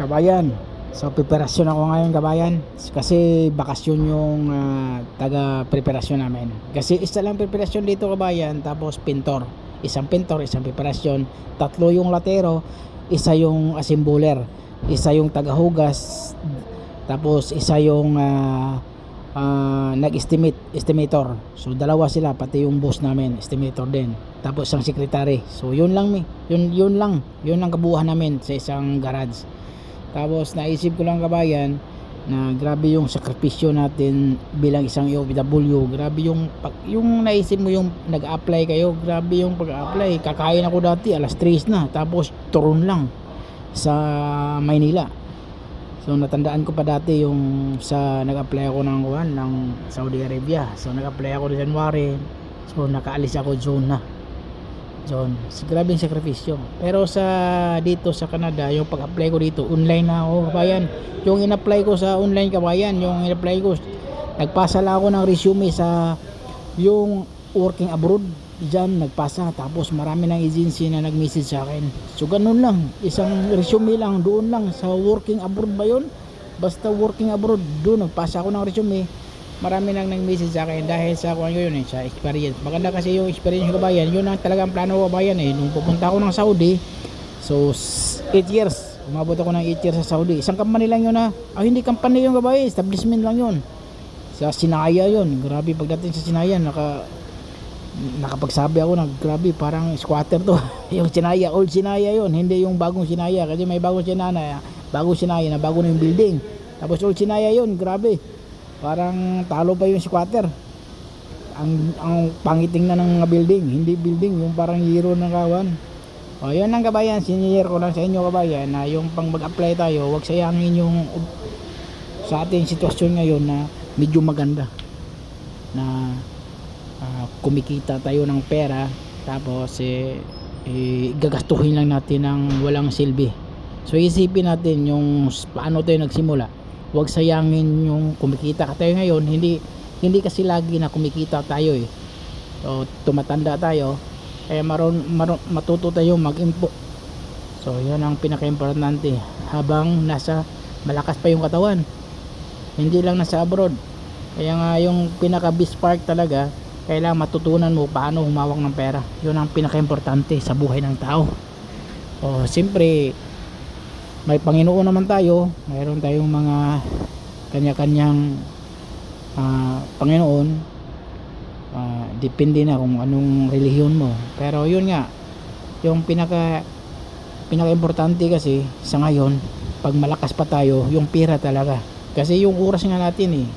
Kabayan, so preparasyon ako ngayon kabayan. Kasi bakasyon yung taga preparasyon namin. Kasi isa lang preparasyon dito kabayan, tapos pintor. Isang pintor, isang preparasyon. Tatlo yung latero, isa yung assembler, isa yung tagahugas, tapos isa yung estimator. So dalawa sila, pati yung boss namin, estimator din. Tapos isang secretary. So yun lang yun lang kabuuan namin sa isang garage. Tapos naisip ko lang kabayan na grabe yung sakripisyo natin bilang isang OFW. Grabe yung naisip mo yung nag-apply kayo. Grabe yung pag-apply. Kakain ako dati alas 3 na. Tapos turon lang sa Maynila. So natandaan ko pa dati yung sa nag-apply ako ng Saudi Arabia. So nag-apply ako sa January. So nakaalis ako June na. Grabe yung sakripisyo. Pero sa dito sa Canada, yung pag-apply ko dito, online na ako kabayan. Yung in-apply ko sa online kabayan, yung in-apply ko, nagpasa lang ako ng resume sa yung working abroad. Diyan nagpasa, tapos marami ng agency na nag-message sa akin. So ganun lang, isang resume lang, doon lang sa working abroad ba yun? Basta working abroad, doon nagpasa ako ng resume. Marami nang nag-message sa akin dahil sa kuwan ko yun sa experience. Maganda kasi yung experience ko kabayan, yun ang talagang plano ko kabayan nung pupunta ako ng Saudi. So 8 years, umabot ako ng 8 years sa Saudi. Isang company lang yun hindi company yung kabayan, establishment lang yun. Sa Sinaya yun, grabe pagdating sa Sinaya, nakapagsabi ako grabe parang squatter to. Yung Sinaya, old Sinaya yun, hindi yung bagong Sinaya. Kasi may bagong Sinaya na bago na yung building. Tapos old Sinaya yun, grabe. Parang talo pa yung squatter. Ang pangiting na ng building, hindi building, yung parang hero ng kawan. O yun lang kabayan, sinishare ko lang sa inyo kabayan na yung pang mag-apply tayo, wag sayangin yung sa ating sitwasyon ngayon na medyo maganda na kumikita tayo ng pera, tapos gagastuhin lang natin ng walang silbi. So isipin natin yung paano tayo nagsimula. Huwag sayangin yung kumikita ka tayo ngayon. Hindi kasi lagi na kumikita tayo So tumatanda tayo, kaya matuto tayo mag-input. So yan ang pinaka-importante habang nasa malakas pa yung katawan, hindi lang nasa abroad. Kaya nga yung pinaka-best part talaga, kailangan matutunan mo paano humawak ng pera. Yun ang pinaka-importante sa buhay ng tao. So siyempre may Panginoon naman tayo, mayroon tayong mga kanya-kanyang Panginoon. Depende na kung anong relihiyon mo. Pero yun nga, yung pinaka-importante kasi sa ngayon, pag malakas pa tayo, yung pera talaga. Kasi yung oras nga natin